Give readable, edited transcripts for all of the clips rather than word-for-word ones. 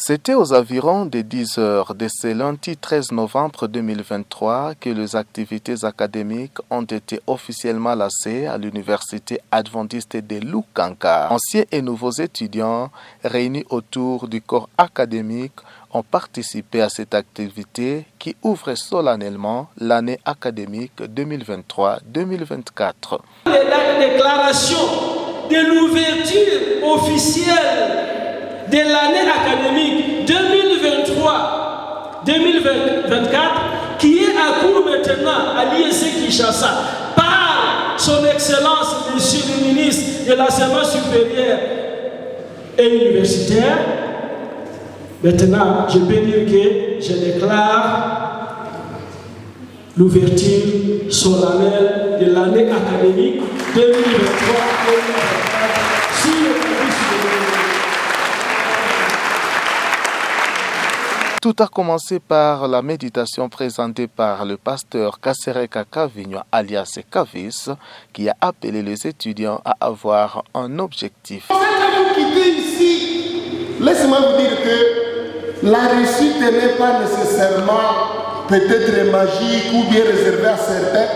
C'était aux environs de 10 heures de ce lundi 13 novembre 2023 que les activités académiques ont été officiellement lancées à l'Université adventiste de Lukanka. Anciens et nouveaux étudiants réunis autour du corps académique ont participé à cette activité qui ouvre solennellement l'année académique 2023-2024. La déclaration de l'ouverture officielle de l'année académique 2023-2024 qui est à cours maintenant à l'IEC Kinshasa par son Excellence Monsieur le ministre de l'Enseignement supérieur et universitaire. Maintenant, je peux dire que je déclare l'ouverture solennelle de l'année académique 2023-2024 sur le campus de Tout a commencé par la méditation présentée par le pasteur Kasereka Kavigno alias Kavis qui a appelé les étudiants à avoir un objectif. En fait, quand vous quittez ici, laissez-moi vous dire que la réussite n'est pas nécessairement peut-être magique ou bien réservée à certains.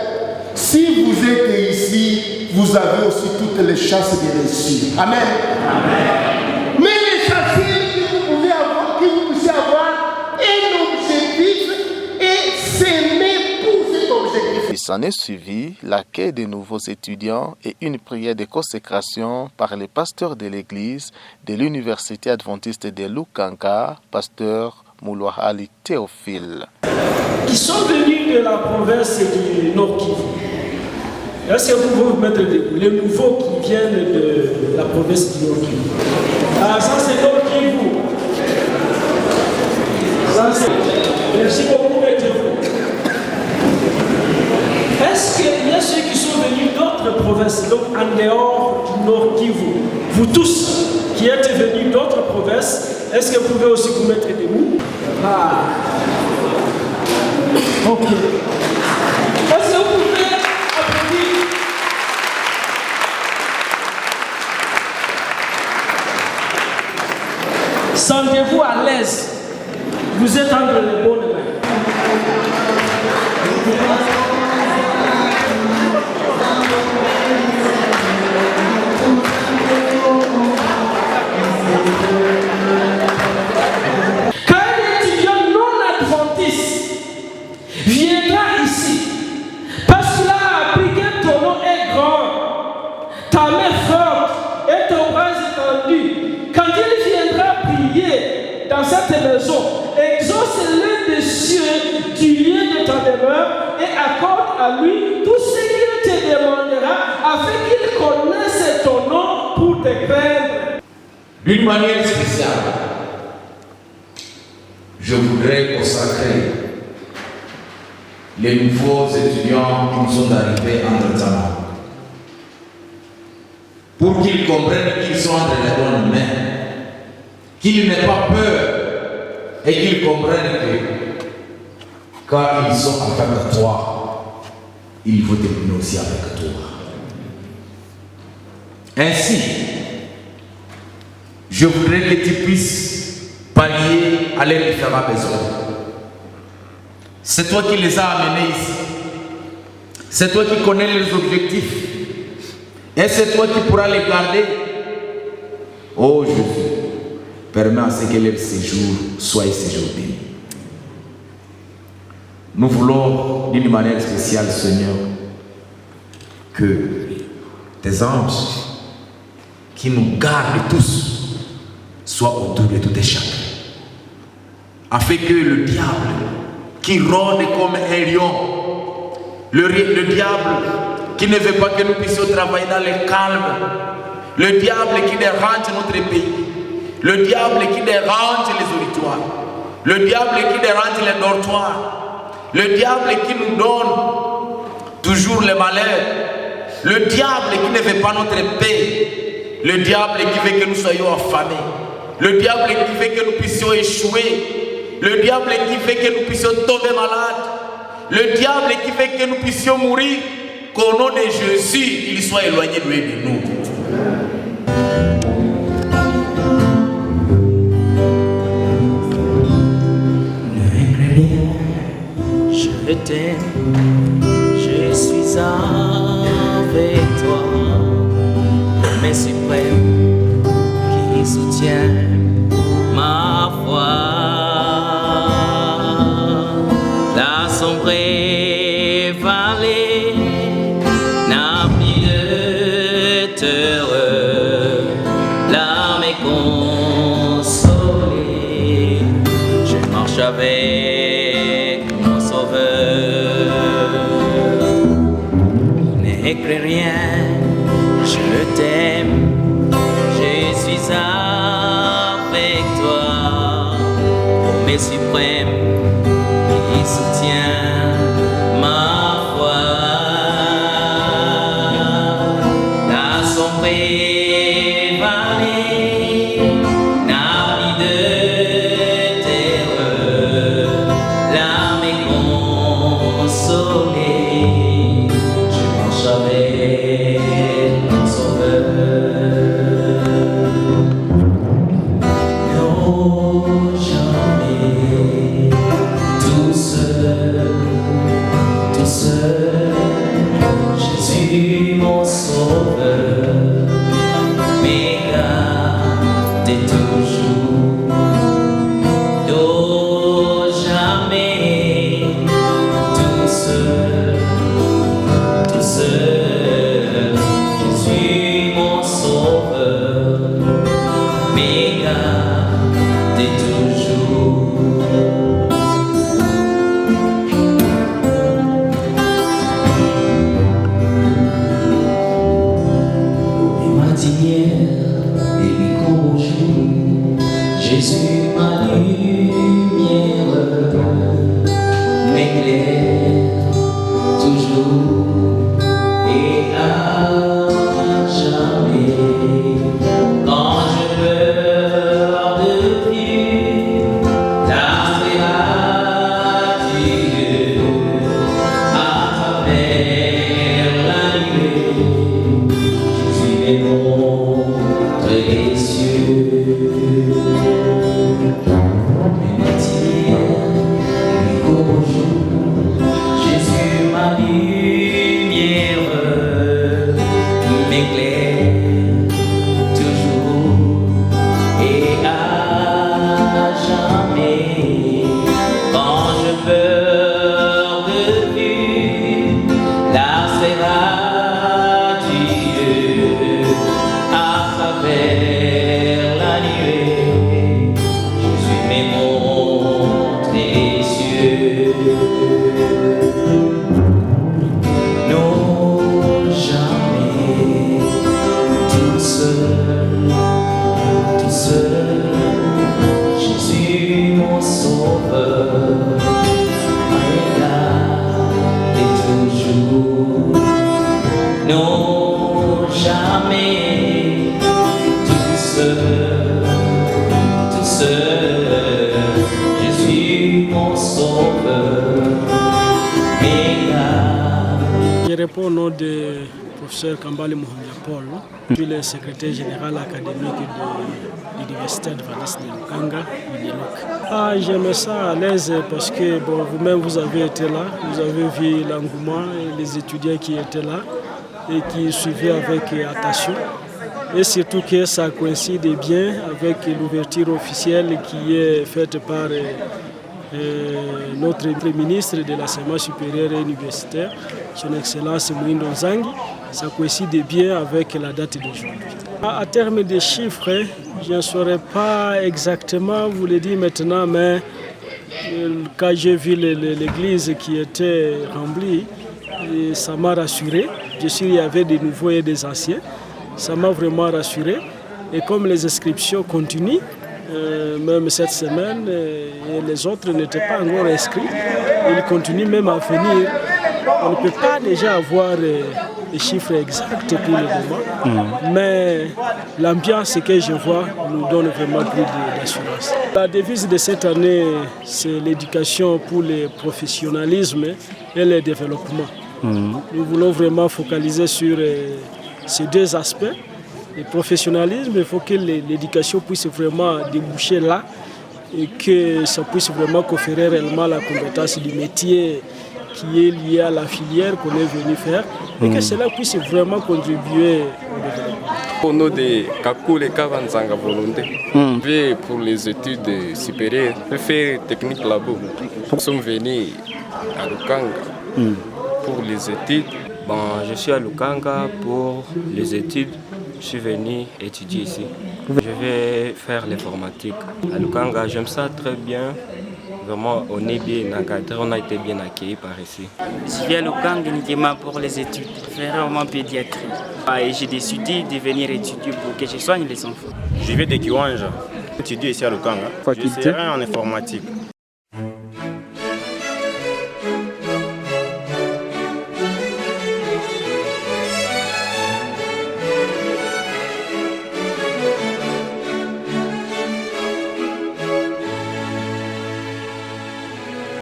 Si vous êtes ici, vous avez aussi toutes les chances de réussir. Amen. Amen. Mais l'essentiel que vous pouvez avoir, que vous puissiez avoir un objectif et s'aimer pour cet objectif. Il s'en est suivi l'accueil des nouveaux étudiants et une prière de consécration par les pasteurs de l'église de l'Université adventiste de Lukanka, pasteur Moulouahali Théophile. qui sont venus de la province du Nord Kivu. Est-ce que vous pouvez vous mettre debout? Les nouveaux qui viennent de la province du Nord Kivu. Ah, ça c'est Nord Kivu. Ça c'est... Merci beaucoup, mettez-vous. Est-ce qu'il y a ceux qui sont venus d'autres provinces, donc en dehors du Nord Kivu? Vous tous qui êtes venus d'autres provinces, est-ce que vous pouvez aussi vous mettre debout? Ah. Ok. Est-ce que vous pouvez applaudir? Sentez-vous à l'aise. Vous êtes entre les bonnes mains. Dans cette maison, exauce l'un des cieux du lieu de ta demeure et accorde à lui tout ce qu'il te demandera afin qu'il connaisse ton nom pour te craindre. D'une manière spéciale, je voudrais consacrer les nouveaux étudiants qui nous sont arrivés entre-temps pour qu'ils comprennent qu'ils sont entre les bonnes mains, qu'ils n'aient pas peur et qu'ils comprennent que quand ils sont avec toi, il faut terminer aussi avec toi. Ainsi, je voudrais que tu puisses pallier à leurs différents besoins. C'est toi qui les as amenés ici. C'est toi qui connais leurs objectifs. Et c'est toi qui pourras les garder. Oh Jésus, permets à ce que leur séjour soit un séjour béni. Nous voulons d'une manière spéciale, Seigneur, que tes anges qui nous gardent tous soient autour de tous tes chacun. Afin que le diable qui rôde comme un lion, le diable qui ne veut pas que nous puissions travailler dans le calme, le diable qui dérange notre pays, le diable qui dérange les auditoires, le diable qui dérange les dortoirs, le diable qui nous donne toujours le malheur, le diable qui ne veut pas notre paix, le diable qui veut que nous soyons affamés, le diable qui veut que nous puissions échouer, le diable qui veut que nous puissions tomber malades, le diable qui veut que nous puissions mourir, qu'au nom de Jésus, il soit éloigné de nous. je suis avec toi, mais suprême qui soutient ma foi. La sombre vallée n'a plus de terreur, l'âme est consolée, je marche avec mon sauveur. Ne crains rien, je t'aime, je suis avec toi, mais suprême qui soutient ma foi. La sombre vallée n'a plus de terreur, l'âme est consolée, je marche avec mon sauveur. Non, jamais tout seul, Jésus mon sauveur, mais garde toujours. Non, jamais tout seul, Jésus mon sauveur, mais garde toujours. Jésus ma lumière m'éclaire toujours et à jamais. Quand je pleure de vue, la Dieu à travers la nuée, Jésus est montre les cieux. Jésus ma lumière m'éclaire toujours et à jamais. Quand je peur de vue, la sera Dieu à travers la nuée. Jésus m'est montre les cieux. Non, jamais tout seul, Jésus mon sauveur, regarde toujours. Non, jamais tout seul, Jésus mon sauveur, regarde. Je réponds au nom du professeur Kambale Muhongia Paul. Je suis le secrétaire général académique de l'Université adventiste de Lukanga, UNILUK. Je me sens à l'aise parce que vous-même vous avez été là, vous avez vu l'engouement et les étudiants qui étaient là et qui suivaient avec attention. Et surtout que ça coïncide bien avec l'ouverture officielle qui est faite par notre ministre de l'enseignement supérieur et universitaire, son Excellence Moïse Nzangi. Ça coïncide bien avec la date d'aujourd'hui. À terme des chiffres, je ne saurais pas exactement vous le dire maintenant, mais quand j'ai vu l'église qui était remplie, ça m'a rassuré. Je suis, il y avait des nouveaux et des anciens. Ça m'a vraiment rassuré. Et comme les inscriptions continuent, même cette semaine, et les autres n'étaient pas encore inscrits, ils continuent même à venir. On ne peut pas déjà avoir les chiffres exacts pour le moment, mais l'ambiance que je vois nous donne vraiment plus d'assurance. La devise de cette année, c'est l'éducation pour le professionnalisme et le développement. Nous voulons vraiment focaliser sur ces deux aspects. Le professionnalisme, il faut que l'éducation puisse vraiment déboucher là et que ça puisse vraiment conférer réellement la compétence du métier qui est lié à la filière qu'on est venu faire et que cela puisse vraiment contribuer au développement. Au nom de Kakule Kavanzanga Volonté, pour les études supérieures, je fais technique labo. Nous sommes venus à Lukanga pour les études. Bon, je suis à Lukanga pour les études. Je suis venu étudier ici. Je vais faire l'informatique. À Lukanga, j'aime ça très bien. Vraiment, on est bien encadré, on a été bien accueillis par ici. Je viens à Lukanga uniquement pour les études, vraiment pédiatrie. Et j'ai décidé de venir étudier pour que je soigne les enfants. Je viens de Kiwanja, j'étudie ici à Lukanga. Je serai en informatique.